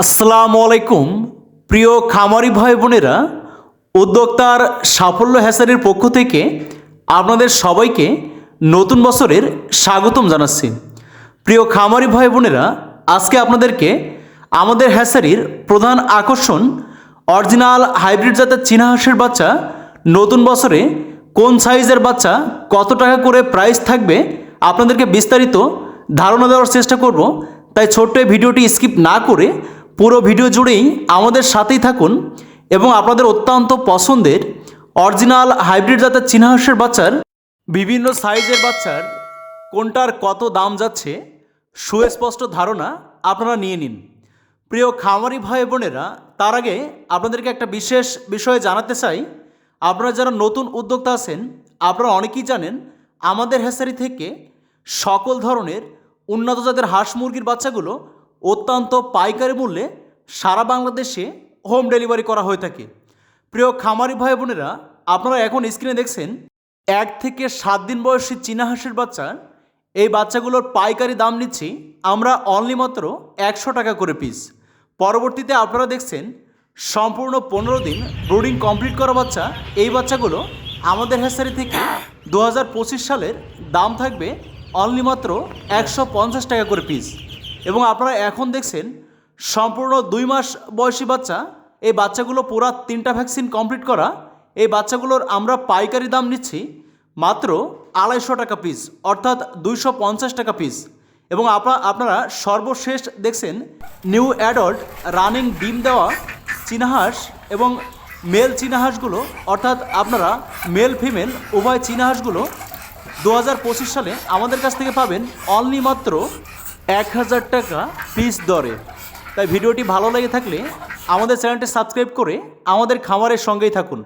আসসালামু আলাইকুম প্রিয় খামারি ভাই বোনেরা, উদ্যোক্তার সাফল্য হ্যাচারির পক্ষ থেকে আপনাদের সবাইকে নতুন বছরের স্বাগতম জানাচ্ছি। প্রিয় খামারি ভাই বোনেরা, আজকে আপনাদেরকে আমাদের হ্যাচারির প্রধান আকর্ষণ অরিজিনাল হাইব্রিড জাতের চীনা হাঁসের বাচ্চা নতুন বছরে কোন সাইজের বাচ্চা কত টাকা করে প্রাইস থাকবে আপনাদেরকে বিস্তারিত ধারণা দেওয়ার চেষ্টা করব। তাই ছোট্ট এই ভিডিওটি স্কিপ না করে পুরো ভিডিও জুড়েই আমাদের সাথেই থাকুন এবং আপনাদের অত্যন্ত পছন্দের অরিজিনাল হাইব্রিড জাতের চীনা হাঁসের বাচ্চার বিভিন্ন সাইজের বাচ্চার কোনটার কত দাম যাচ্ছে সুস্পষ্ট ধারণা আপনারা নিয়ে নিন। প্রিয় খামারি ভাই বোনেরা, তার আগে আপনাদেরকে একটা বিশেষ বিষয়ে জানাতে চাই। আপনারা যারা নতুন উদ্যোক্তা আছেন, আপনারা অনেকেই জানেন আমাদের হ্যাচারি থেকে সকল ধরনের উন্নত জাতের হাঁস মুরগির বাচ্চাগুলো অত্যন্ত পাইকারি মূল্যে সারা বাংলাদেশে হোম ডেলিভারি করা হয়ে থাকে। প্রিয় খামারি ভাই বোনেরা, আপনারা এখন স্ক্রিনে দেখছেন 1 থেকে 7 দিন বয়সী চীনা হাঁসের বাচ্চা। এই বাচ্চাগুলোর পাইকারি দাম নিচ্ছি আমরা অনলি মাত্র 100 টাকা করে পিস। পরবর্তীতে আপনারা দেখছেন সম্পূর্ণ 15 দিন ব্রুডিং কমপ্লিট করা বাচ্চা। এই বাচ্চাগুলো আমাদের হ্যাচারি থেকে 2025 সালের দাম থাকবে অনলি মাত্র 150 টাকা করে পিস। এবং আপনারা এখন দেখছেন সম্পূর্ণ 2 মাস বয়সী বাচ্চা। এই বাচ্চাগুলো পুরা 3টা ভ্যাকসিন কমপ্লিট করা। এই বাচ্চাগুলোর আমরা পাইকারি দাম নিচ্ছি মাত্র 250 টাকা পিস, অর্থাৎ 250 টাকা পিস। এবং আপনারা সর্বশেষ দেখছেন নিউ অ্যাডাল্ট রানিং ডিম দেওয়া চীনা হাঁস এবং মেল চীনা হাঁসগুলো, অর্থাৎ আপনারা মেল ফিমেল উভয় চীনা হাঁসগুলো 2025 সালে আমাদের কাছ থেকে পাবেন অনলি মাত্র 1000 টাকা পিস দরে। তাই ভিডিওটি ভালো লেগে থাকলে আমাদের চ্যানেলটি সাবস্ক্রাইব করে আমাদের খামারের সঙ্গেই থাকুন।